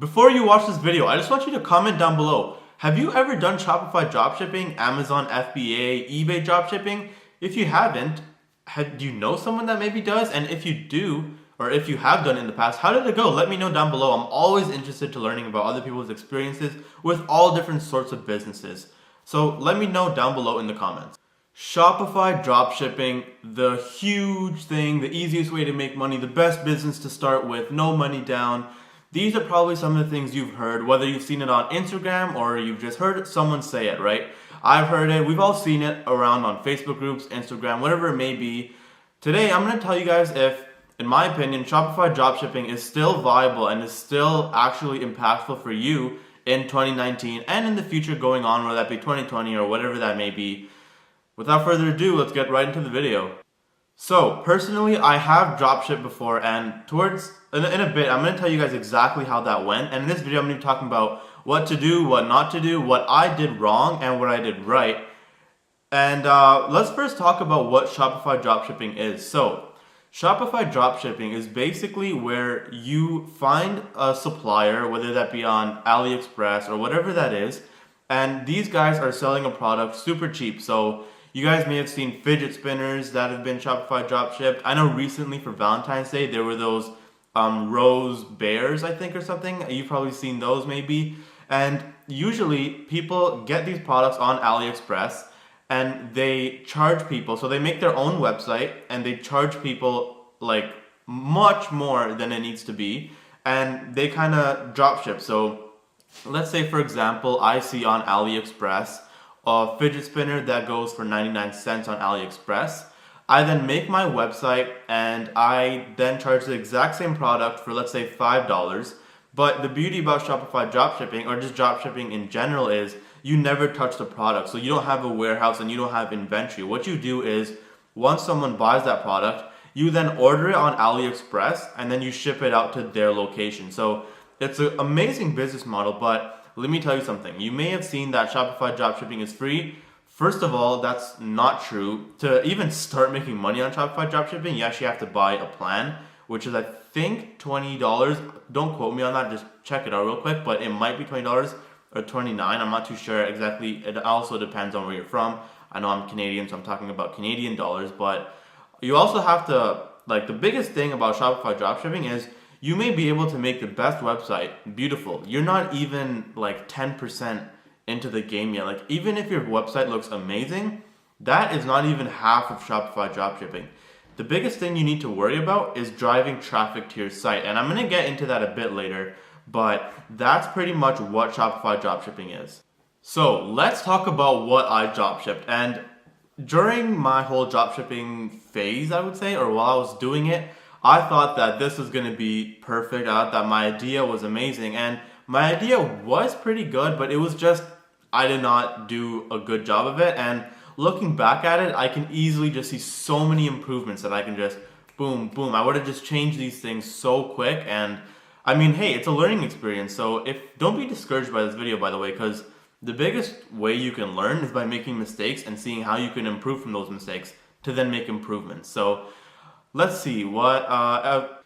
Before you watch this video, I just want you to comment down below. Have you ever done Shopify dropshipping, Amazon FBA, eBay dropshipping? If you haven't, do you know someone that maybe does? And if you do, or if you have done it in the past, how did it go? Let me know down below. I'm always interested to learning about other people's experiences with all different sorts of businesses. So let me know down below in the comments. Shopify dropshipping, the huge thing, the easiest way to make money, the best business to start with, no money down. These are probably some of the things you've heard, whether you've seen it on Instagram or you've just heard someone say it, right? I've heard it, we've all seen it around on Facebook groups, Instagram, whatever it may be. Today, I'm going to tell you guys if, in my opinion, Shopify dropshipping is still viable and is still actually impactful for you in 2019 and in the future going on, whether that be 2020 or whatever that may be. Without further ado, let's get right into the video. So, personally, I have dropshipped before, and in a bit, I'm going to tell you guys exactly how that went. And in this video, I'm going to be talking about what to do, what not to do, what I did wrong, and what I did right. And let's first talk about what Shopify dropshipping is. So, Shopify dropshipping is basically where you find a supplier, whether that be on AliExpress or whatever that is, and these guys are selling a product super cheap. So, you guys may have seen fidget spinners that have been Shopify dropshipped. I know recently for Valentine's Day, there were those rose bears, I think, or something. You've probably seen those maybe. And usually people get these products on AliExpress and they charge people. So they make their own website and they charge people like much more than it needs to be. And they kind of dropship. So let's say, for example, I see on AliExpress a fidget spinner that goes for 99 cents on AliExpress. I then make my website and I then charge the exact same product for, let's say, $5. But the beauty about Shopify dropshipping, or just dropshipping in general, is you never touch the product. So you don't have a warehouse and you don't have inventory. What you do is, once someone buys that product, you then order it on AliExpress and then you ship it out to their location. So it's an amazing business model, but let me tell you something. You may have seen that Shopify dropshipping is free. First of all, that's not true. To even start making money on Shopify dropshipping, you actually have to buy a plan, which is, I think, $20. Don't quote me on that, just check it out real quick, but it might be $20 or $29. I'm not too sure exactly. It also depends on where you're from. I know I'm Canadian, so I'm talking about Canadian dollars, but you also have to, like, the biggest thing about Shopify dropshipping is you may be able to make the best website beautiful. You're not even like 10% into the game yet. Like, even if your website looks amazing, that is not even half of Shopify dropshipping. The biggest thing you need to worry about is driving traffic to your site. And I'm going to get into that a bit later, but that's pretty much what Shopify dropshipping is. So let's talk about what I dropshipped. And during my whole dropshipping phase, I would say, or while I was doing it, I thought that this was going to be perfect. I thought that my idea was amazing. And my idea was pretty good, but it was just, I did not do a good job of it. And looking back at it, I can easily just see so many improvements that I can just boom, boom. I would have just changed these things so quick. And I mean, hey, it's a learning experience. So don't be discouraged by this video, by the way, because the biggest way you can learn is by making mistakes and seeing how you can improve from those mistakes to then make improvements. So let's see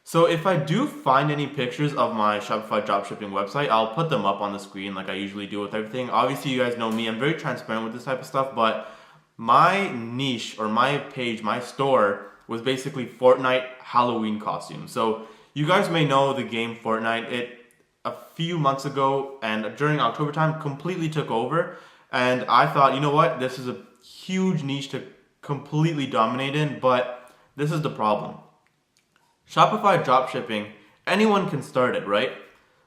so if I do find any pictures of my Shopify dropshipping website, I'll put them up on the screen like I usually do with everything. Obviously, you guys know me. I'm very transparent with this type of stuff, but my niche or my page, my store was basically Fortnite Halloween costumes. So you guys may know the game Fortnite. It, a few months ago and during October time, completely took over. And I thought, you know what? This is a huge niche to completely dominate in, but this is the problem. Shopify dropshipping, anyone can start it, right?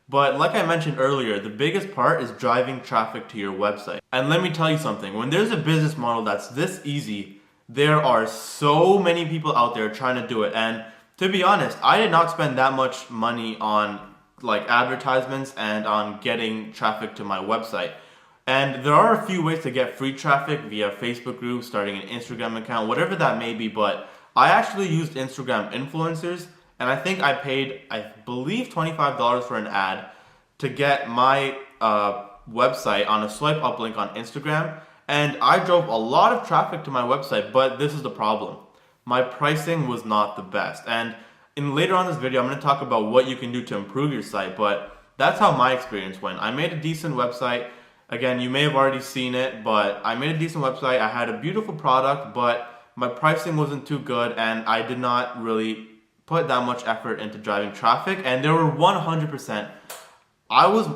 But like I mentioned earlier, the biggest part is driving traffic to your website. And let me tell you something, when there's a business model that's this easy, there are so many people out there trying to do it. And to be honest, I did not spend that much money on like advertisements and on getting traffic to my website. And there are a few ways to get free traffic via Facebook groups, starting an Instagram account, whatever that may be, but I actually used Instagram influencers, and I think I paid, I believe, $25 for an ad to get my website on a swipe up link on Instagram, and I drove a lot of traffic to my website, but this is the problem. My pricing was not the best, and later on in this video, I'm going to talk about what you can do to improve your site, but that's how my experience went. I made a decent website. Again, you may have already seen it, but I made a decent website. I had a beautiful product, but my pricing wasn't too good, and I did not really put that much effort into driving traffic. And there were 100%. I was,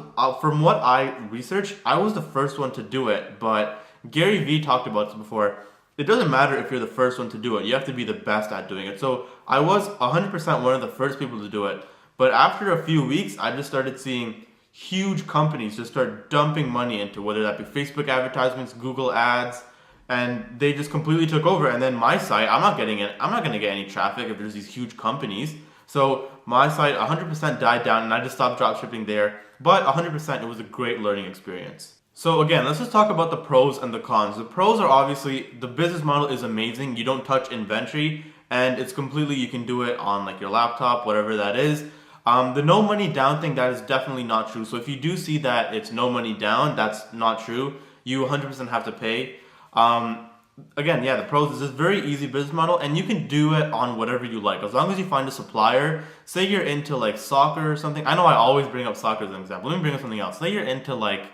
from what I researched, I was the first one to do it, but Gary Vee talked about this before. It doesn't matter if you're the first one to do it. You have to be the best at doing it. So I was 100% one of the first people to do it. But after a few weeks, I just started seeing huge companies just start dumping money into, whether that be Facebook advertisements, Google ads, and they just completely took over. And then my site, I'm not going to get any traffic if there's these huge companies. So my site 100% died down, and I just stopped dropshipping there. But 100%, it was a great learning experience. So again, let's just talk about the pros and the cons. The pros are obviously the business model is amazing. You don't touch inventory, and it's completely, you can do it on like your laptop, whatever that is. The no money down thing, that is definitely not true. So if you do see that it's no money down, that's not true. You 100% have to pay. Again, yeah, the pros is this very easy business model, and you can do it on whatever you like. As long as you find a supplier, say you're into like soccer or something. I know I always bring up soccer as an example. Let me bring up something else. Say you're into like,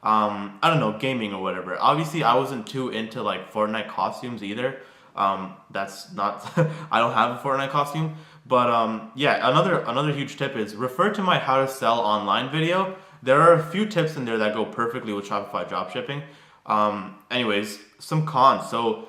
I don't know, gaming or whatever. Obviously, I wasn't too into like Fortnite costumes either. That's not, I don't have a Fortnite costume. But yeah, another huge tip is refer to my how to sell online video. There are a few tips in there that go perfectly with Shopify dropshipping. Anyways, some cons. So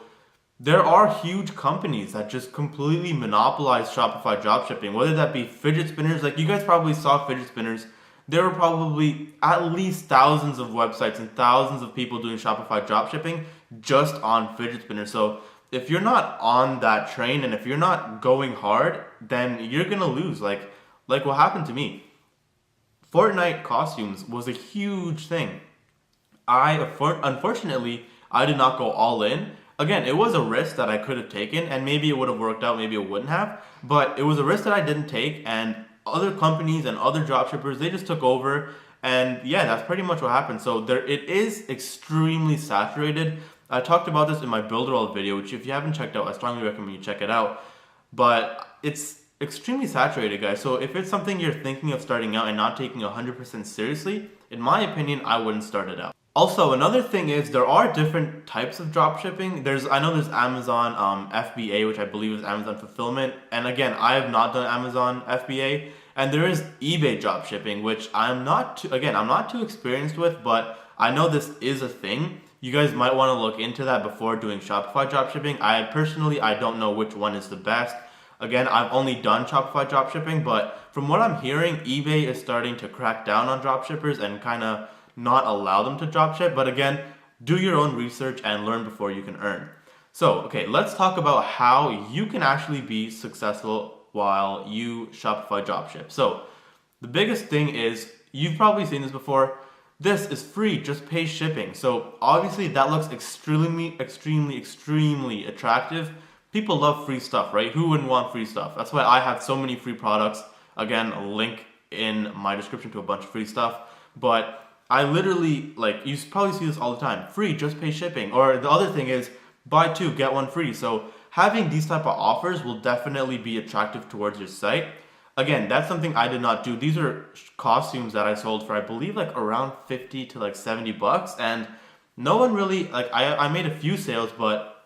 there are huge companies that just completely monopolize Shopify dropshipping, whether that be fidget spinners. Like you guys probably saw fidget spinners. There were probably at least thousands of websites and thousands of people doing Shopify dropshipping just on fidget spinners. So if you're not on that train and if you're not going hard, then you're gonna lose. Like what happened to me. Fortnite costumes was a huge thing. Unfortunately, I did not go all in. Again, it was a risk that I could have taken, and maybe it would have worked out, maybe it wouldn't have. But it was a risk that I didn't take, and other companies and other dropshippers, they just took over. And yeah, that's pretty much what happened. So it is extremely saturated. I talked about this in my Builderall video, which if you haven't checked out, I strongly recommend you check it out. But it's extremely saturated, guys. So if it's something you're thinking of starting out and not taking 100% seriously, in my opinion, I wouldn't start it out. Also, another thing is there are different types of dropshipping. I know there's Amazon FBA, which I believe is Amazon Fulfillment. And again, I have not done Amazon FBA. And there is eBay dropshipping, which I'm not too experienced with, but I know this is a thing. You guys might want to look into that before doing Shopify dropshipping. I don't know which one is the best. Again, I've only done Shopify dropshipping, but from what I'm hearing, eBay is starting to crack down on dropshippers and kind of not allow them to dropship. But again, do your own research and learn before you can earn. So, okay, let's talk about how you can actually be successful while you Shopify dropship. So, the biggest thing is, you've probably seen this before, this is free, just pay shipping. So obviously that looks extremely attractive. People love free stuff, right? Who wouldn't want free stuff? That's why I have so many free products. Again, a link in my description to a bunch of free stuff. But I literally, like, you probably see this all the time. Free, just pay shipping. Or the other thing is, buy two, get one free. So having these type of offers will definitely be attractive towards your site. Again, that's something I did not do. These are costumes that I sold for, I believe, like around 50 to like $70. And no one really, like, I made a few sales, but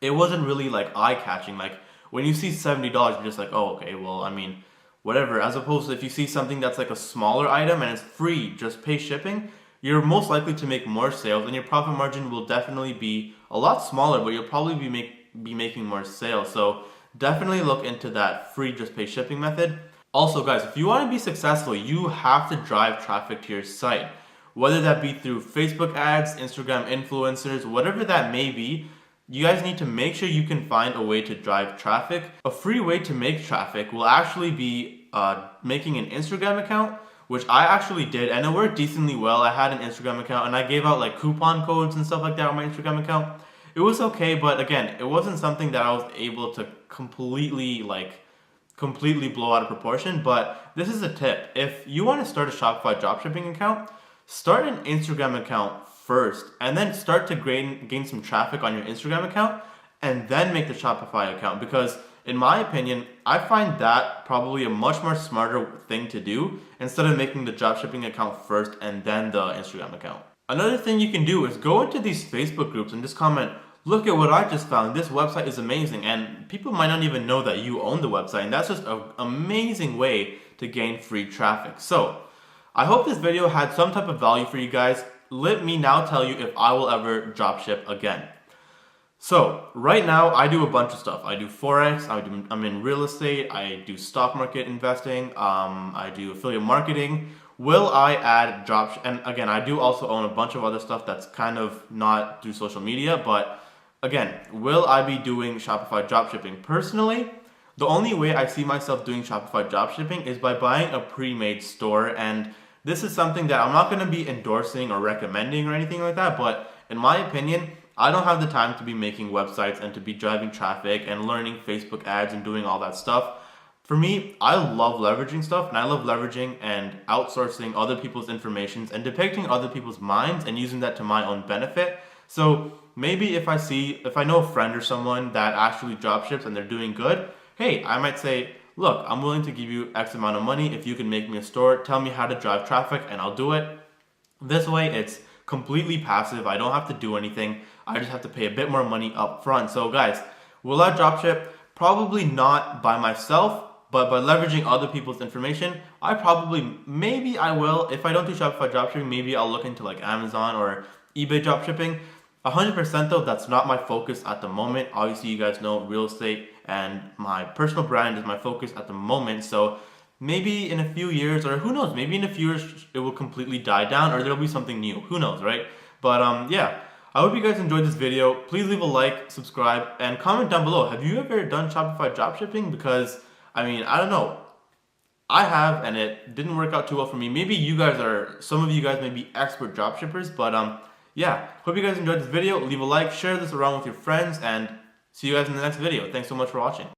it wasn't really like eye-catching. Like, when you see $70, you're just like, oh, okay, well, I mean, whatever. As opposed to if you see something that's like a smaller item and it's free, just pay shipping, you're most likely to make more sales, and your profit margin will definitely be a lot smaller, but you'll probably be making more sales. So definitely look into that free just pay shipping method. Also, guys, if you want to be successful, you have to drive traffic to your site. Whether that be through Facebook ads, Instagram influencers, whatever that may be, you guys need to make sure you can find a way to drive traffic. A free way to make traffic will actually be making an Instagram account, which I actually did, and it worked decently well. I had an Instagram account, and I gave out like coupon codes and stuff like that on my Instagram account. It was okay, but again, it wasn't something that I was able to completely blow out of proportion. But this is a tip. If you want to start a Shopify dropshipping account, start an Instagram account first, and then start to gain some traffic on your Instagram account, and then make the Shopify account. Because in my opinion, I find that probably a much more smarter thing to do instead of making the dropshipping account first and then the Instagram account. Another thing you can do is go into these Facebook groups and just comment, look at what I just found. This website is amazing. And people might not even know that you own the website. And that's just an amazing way to gain free traffic. So I hope this video had some type of value for you guys. Let me now tell you if I will ever dropship again. So right now I do a bunch of stuff. I do Forex, I'm in real estate, I do stock market investing, I do affiliate marketing. Will I add dropship? And again, I do also own a bunch of other stuff that's kind of not through social media, but again, will I be doing Shopify dropshipping? Personally, the only way I see myself doing Shopify dropshipping is by buying a pre-made store, and this is something that I'm not going to be endorsing or recommending or anything like that, but in my opinion, I don't have the time to be making websites and to be driving traffic and learning Facebook ads and doing all that stuff. For me, I love leveraging stuff, and I love leveraging and outsourcing other people's information and depicting other people's minds and using that to my own benefit. So maybe if I know a friend or someone that actually dropships and they're doing good, hey, I might say, look, I'm willing to give you X amount of money if you can make me a store, tell me how to drive traffic, and I'll do it. This way, it's completely passive. I don't have to do anything. I just have to pay a bit more money up front. So guys, will I dropship? Probably not by myself, but by leveraging other people's information. Maybe I will. If I don't do Shopify dropshipping, maybe I'll look into like Amazon or eBay dropshipping. 100% though, that's not my focus at the moment. Obviously, you guys know real estate and my personal brand is my focus at the moment. So maybe in a few years, or who knows, maybe in a few years it will completely die down or there'll be something new. Who knows, right? But yeah, I hope you guys enjoyed this video. Please leave a like, subscribe, and comment down below. Have you ever done Shopify dropshipping? Because, I mean, I don't know. I have, and it didn't work out too well for me. Maybe some of you guys may be expert dropshippers, but yeah. Hope you guys enjoyed this video. Leave a like, share this around with your friends, and see you guys in the next video. Thanks so much for watching.